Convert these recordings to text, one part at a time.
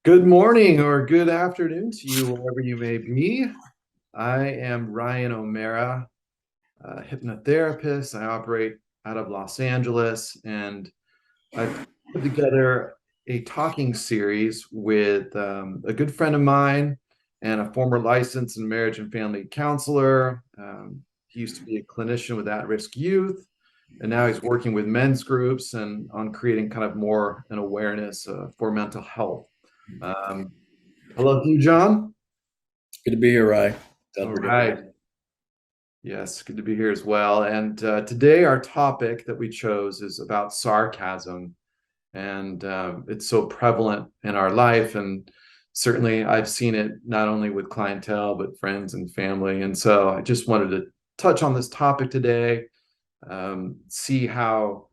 Good morning or good afternoon to you, wherever you may be. I am Ryan O'Mara, a hypnotherapist. I operate out of Los Angeles, and I've put together a talking series with a good friend of mine and a former licensed and marriage and family counselor. He used to be a clinician with at-risk youth, and now he's working with men's groups and on creating kind of more an awareness for mental health. Um, Hello to you, John. Good to be here, Rye. All Glad we're doing right. Yes, good to be here as well. And today, our topic that we chose is about sarcasm. And it's so prevalent in our life. And certainly, I've seen it not only with clientele, but friends and family. And so I just wanted to touch on this topic today, see how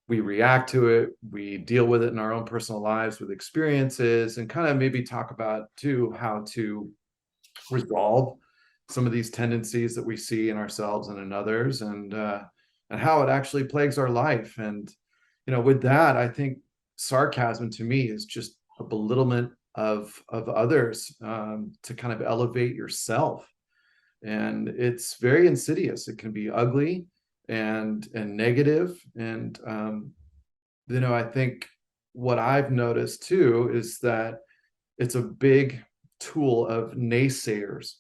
we react to it, we deal with it in our own personal lives with experiences, and kind of maybe talk about, too, how to resolve some of these tendencies that we see in ourselves and in others, and how it actually plagues our life. And with that, I think sarcasm to me is just a belittlement of others, to kind of elevate yourself, and it's very insidious. It can be ugly and negative, and I think what I've noticed too is that it's a big tool of naysayers.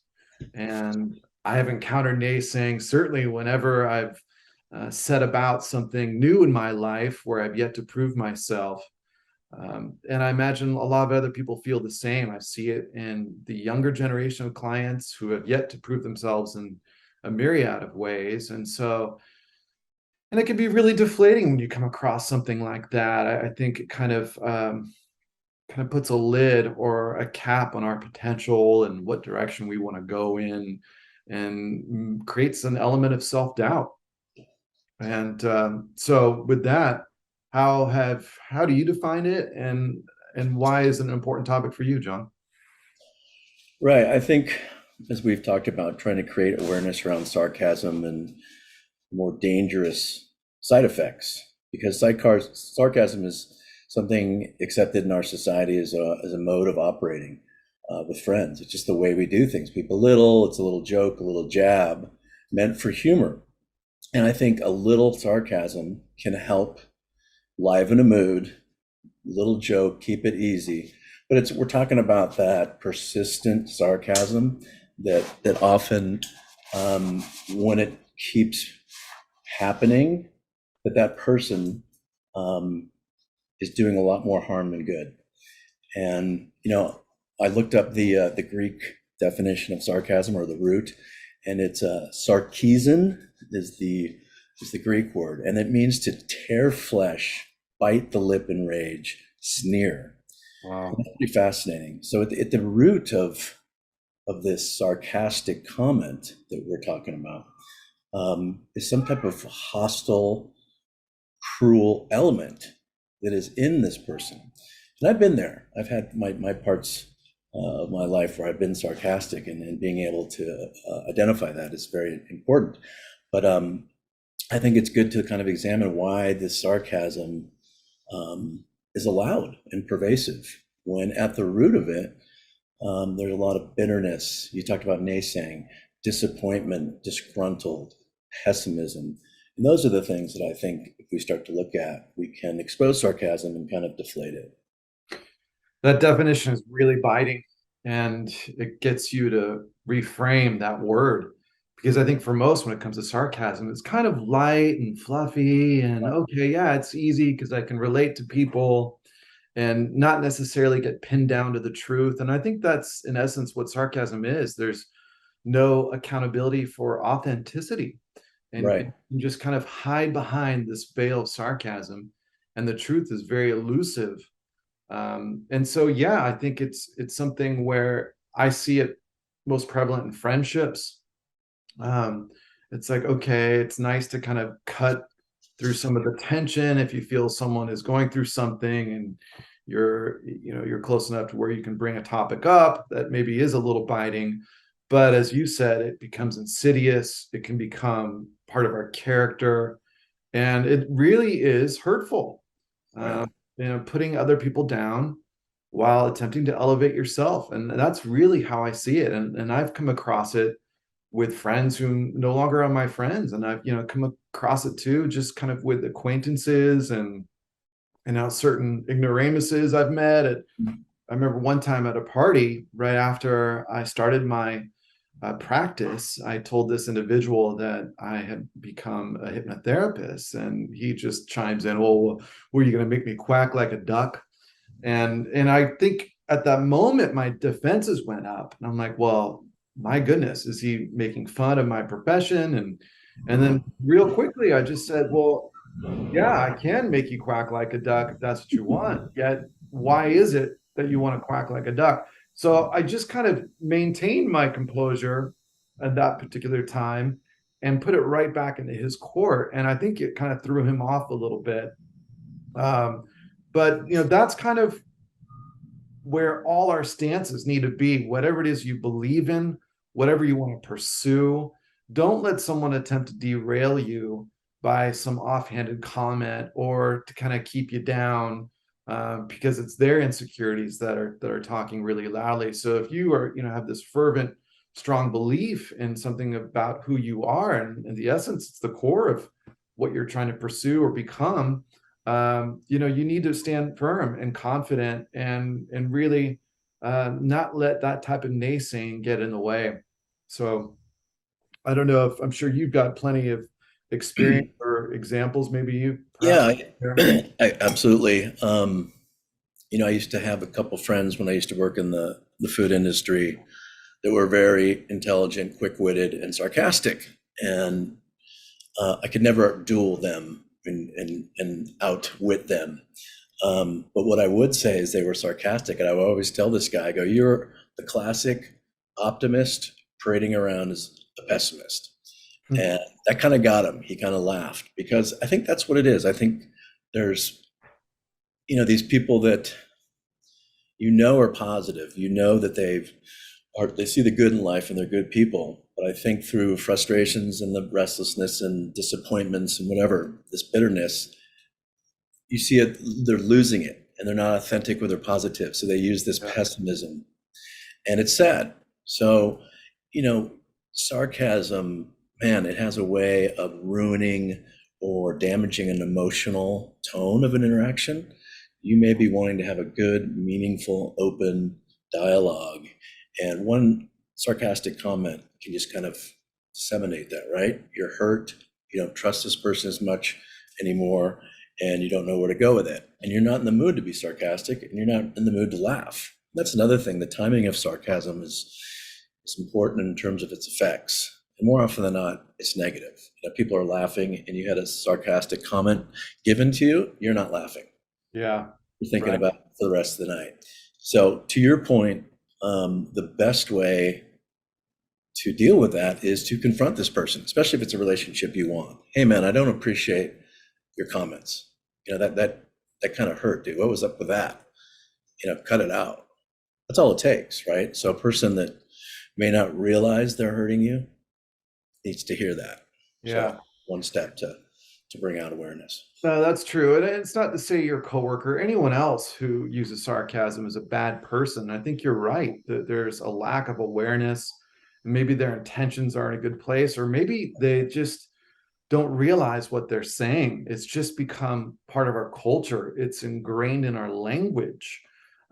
And I have encountered naysaying certainly whenever I've set about something new in my life where I've yet to prove myself. And I imagine a lot of other people feel the same. I see it in the younger generation of clients who have yet to prove themselves in a myriad of ways. And it can be really deflating when you come across something like that. I think it kind of puts a lid or a cap on our potential and what direction we want to go in, and creates an element of self-doubt. And so with that, how do you define it, and why is it an important topic for you, John? Right. I think, as we've talked about, trying to create awareness around sarcasm and more dangerous side effects, because sarcasm is something accepted in our society as a mode of operating with friends. It's just the way we do things. We belittle, it's a little joke, a little jab meant for humor. And I think a little sarcasm can help liven a mood, little joke, keep it easy. But we're talking about that persistent sarcasm that often, when it keeps happening, that person um, is doing a lot more harm than good. And I looked up the Greek definition of sarcasm, or the root, and it's sarkesin is the Greek word, and it means to tear flesh, bite the lip in rage, sneer. And Wow. that's pretty fascinating. So at the root of this sarcastic comment that we're talking about is some type of hostile, cruel element that is in this person. And I've been there. I've had my parts of my life where I've been sarcastic, and being able to identify that is very important. But I think it's good to kind of examine why this sarcasm is allowed and pervasive, when at the root of it, there's a lot of bitterness. You talked about naysaying, disappointment, disgruntled, pessimism. And those are the things that I think, if we start to look at, we can expose sarcasm and kind of deflate it. That definition is really biting, and it gets you to reframe that word, because I think for most, when it comes to sarcasm, it's kind of light and fluffy and okay, yeah, it's easy because I can relate to people and not necessarily get pinned down to the truth. And I think that's in essence what sarcasm is. There's no accountability for authenticity, and Right. you just kind of hide behind this veil of sarcasm, and the truth is very elusive. And so, yeah, I think it's something where I see it most prevalent in friendships. Um, it's like, okay, it's nice to kind of cut through some of the tension if you feel someone is going through something, and you're close enough to where you can bring a topic up that maybe is a little biting. But as you said, it becomes insidious. It can become part of our character, and it really is hurtful. Right. Putting other people down, while attempting to elevate yourself. And that's really how I see it. And I've come across it with friends who no longer are my friends. And I've, come across it too, just kind of with acquaintances and now certain ignoramuses I've met at. I remember one time at a party right after I started my practice, I told this individual that I had become a hypnotherapist, and he just chimes in, "Well, were you going to make me quack like a duck?" And I think at that moment my defenses went up, and I'm like, "Well, my goodness, is he making fun of my profession?" And then real quickly I just said, "Well, yeah, I can make you quack like a duck if that's what you want. Yet, why is it that you want to quack like a duck?" So I just kind of maintained my composure at that particular time and put it right back into his court. And I think it kind of threw him off a little bit. Um, but that's kind of where all our stances need to be. Whatever it is you believe in, whatever you want to pursue, don't let someone attempt to derail you by some offhanded comment or to kind of keep you down, because it's their insecurities that are talking really loudly. So if you are, have this fervent, strong belief in something about who you are, and in the essence, it's the core of what you're trying to pursue or become. You need to stand firm and confident, and really not let that type of naysaying get in the way. So I don't know, if I'm sure you've got plenty of experience or examples. Maybe you perhaps Yeah, there. absolutely. I used to have a couple friends when I used to work in the food industry that were very intelligent, quick-witted, and sarcastic. And I could never duel them and outwit them. But what I would say is they were sarcastic. And I would always tell this guy, I go, "You're the classic optimist parading around as a pessimist." Hmm. And that kind of got him. He kind of laughed because I think that's what it is. I think there's, these people that are positive, that they see the good in life and they're good people. But I think through frustrations and the restlessness and disappointments and whatever, this bitterness, you see it, they're losing it and they're not authentic with their positive. So they use this Yeah. pessimism and it's sad. So, sarcasm, man, it has a way of ruining or damaging an emotional tone of an interaction. You may be wanting to have a good, meaningful, open dialogue, and one sarcastic comment can just kind of disseminate that, right? You're hurt, you don't trust this person as much anymore, and you don't know where to go with it. And you're not in the mood to be sarcastic, and you're not in the mood to laugh. That's another thing. The timing of sarcasm is important in terms of its effects. And more often than not, it's negative. People are laughing and you had a sarcastic comment given to you, you're not laughing. Yeah. You're thinking Right. about it for the rest of the night. So to your point, the best way to deal with that is to confront this person, especially if it's a relationship you want. "Hey man, I don't appreciate your comments. That kind of hurt, dude. What was up with that? Cut it out." That's all it takes, right? So a person that may not realize they're hurting you needs to hear that. So Yeah. one step to bring out awareness. No, that's true. And it's not to say your coworker, anyone else who uses sarcasm is a bad person. I think you're right that there's a lack of awareness. Maybe their intentions are in a good place, or maybe they just don't realize what they're saying. It's just become part of our culture. It's ingrained in our language.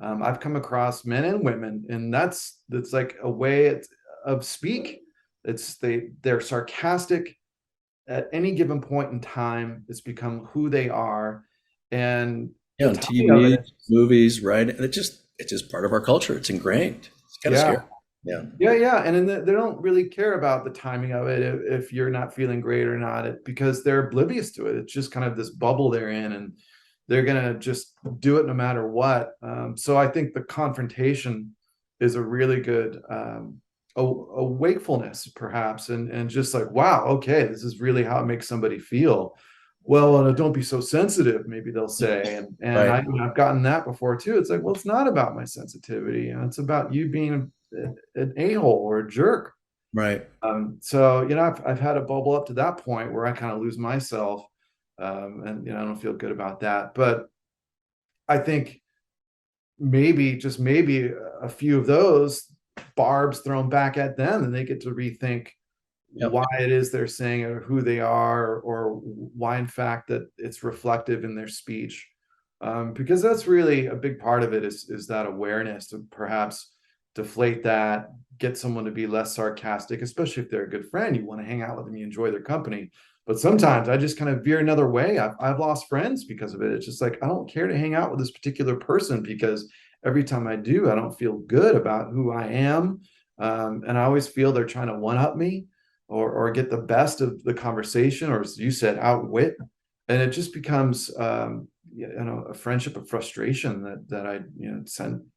I've come across men and women, and that's like a way of speak. They're sarcastic at any given point in time. It's become who they are, and Yeah, the on timing of TV, it. movies, right? And it's just part of our culture. It's ingrained. It's kind of scary. Yeah. Yeah. Yeah, and then they don't really care about the timing of it, if you're not feeling great or not, because they're oblivious to it. It's just kind of this bubble they're in, and they're gonna just do it no matter what. So I think the confrontation is a really good a wakefulness, perhaps, and just like, wow, okay, this is really how it makes somebody feel. Well, don't be so sensitive, maybe they'll say, and Right. I've gotten that before too. It's like, well, it's not about my sensitivity, it's about you being an a-hole or a jerk. Right. So I've had it bubble up to that point where I kind of lose myself, and I don't feel good about that. But I think maybe, just maybe, a few of those barbs thrown back at them, and they get to rethink Yep. why it is they're saying it, or who they are, or why in fact that it's reflective in their speech. Because that's really a big part of it, is that awareness to perhaps deflate that, get someone to be less sarcastic, especially if they're a good friend. You want to hang out with them, you enjoy their company. But sometimes I just kind of veer another way. I've lost friends because of it. It's just like, I don't care to hang out with this particular person, because every time I do, I don't feel good about who I am. And I always feel they're trying to one up me, or get the best of the conversation, or, as you said, outwit. And it just becomes, a friendship of frustration that I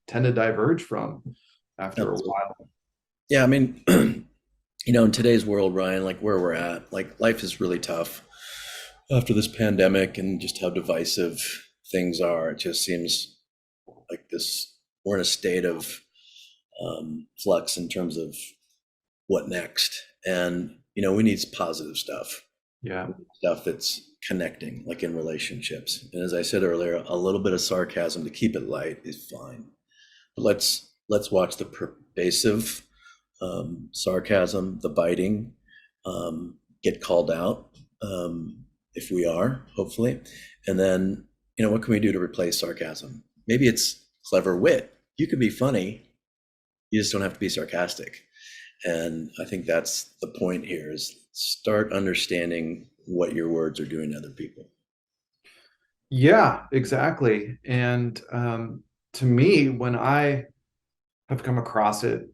tend to diverge from after a Absolutely. while. Yeah, I mean, in today's world, Ryan, like where we're at, like life is really tough after this pandemic and just how divisive things are. It just seems like we're in a state of flux in terms of what next. And, we need positive stuff, Yeah. stuff that's connecting, like in relationships. And as I said earlier, a little bit of sarcasm to keep it light is fine. But let's watch the pervasive sarcasm, the biting, get called out, if we are, hopefully. And then, what can we do to replace sarcasm? Maybe it's clever wit. You can be funny, you just don't have to be sarcastic. And I think that's the point here, is start understanding what your words are doing to other people. Yeah, exactly. And to me, when I have come across it,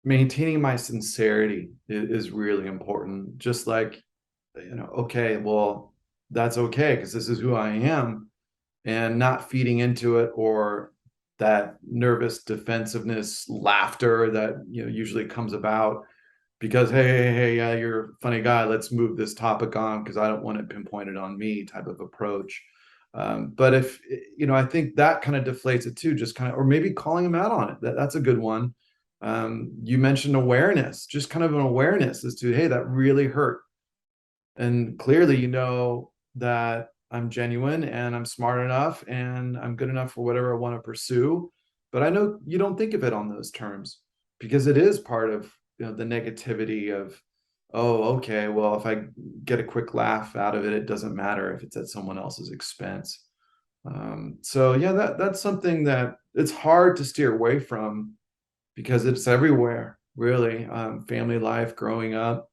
maintaining my sincerity is really important. Just like, okay, well, that's okay, because this is who I am, and not feeding into it, or that nervous defensiveness laughter that usually comes about because, hey, yeah, you're a funny guy, let's move this topic on because I don't want it pinpointed on me, type of approach. But if I think that kind of deflates it too, just kind of, or maybe calling them out on it. That's a good one. You mentioned awareness, just kind of an awareness as to, hey, that really hurt, and clearly that I'm genuine and I'm smart enough and I'm good enough for whatever I want to pursue. But I know you don't think of it on those terms, because it is part of the negativity of, oh, okay, well, if I get a quick laugh out of it, it doesn't matter if it's at someone else's expense. So yeah, that's something that it's hard to steer away from, because it's everywhere, really. Family life, growing up,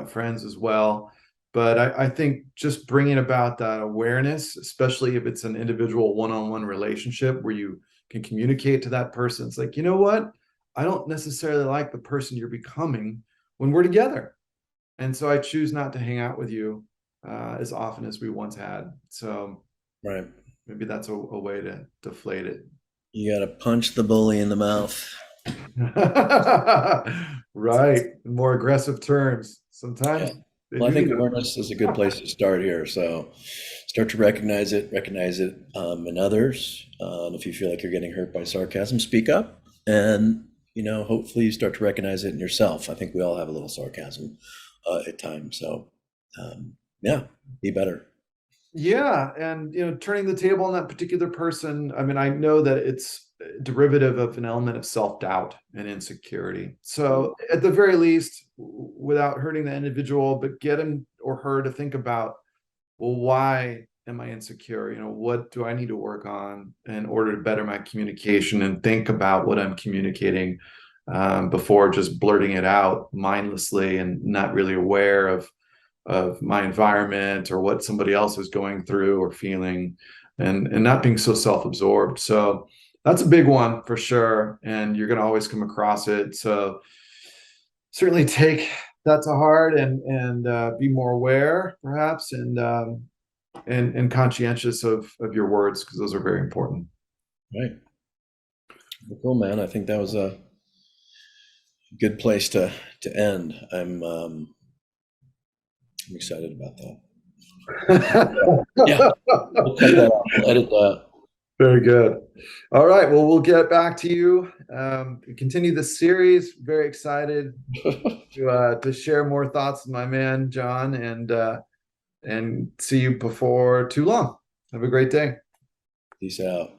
friends as well. But I think just bringing about that awareness, especially if it's an individual one-on-one relationship where you can communicate to that person. It's like, you know what? I don't necessarily like the person you're becoming when we're together. And so I choose not to hang out with you as often as we once had. So Right. maybe that's a way to deflate it. You got to punch the bully in the mouth. Right. In more aggressive terms. Yeah. Sometimes they Well, I do think need it. awareness is a good place to start here. So start to recognize it, in others. And if you feel like you're getting hurt by sarcasm, speak up. And, hopefully you start to recognize it in yourself. I think we all have a little sarcasm at times. So, yeah, be better. Yeah, and turning the table on that particular person. I mean, I know that it's derivative of an element of self-doubt and insecurity. So at the very least, without hurting the individual, but get him or her to think about, well, why am I insecure? What do I need to work on in order to better my communication, and think about what I'm communicating, before just blurting it out mindlessly and not really aware of my environment or what somebody else is going through or feeling, and not being so self-absorbed. So that's a big one for sure, and you're going to always come across it. So certainly take that to heart, and be more aware, perhaps, and conscientious of your words, because those are very important. Right. Well, cool, man. I think that was a good place to end. I'm excited about that. Yeah, we'll cut that off. We'll edit that. Very good. All right. Well, we'll get back to you. Continue the series. Very excited to share more thoughts with my man John, and see you before too long. Have a great day. Peace out.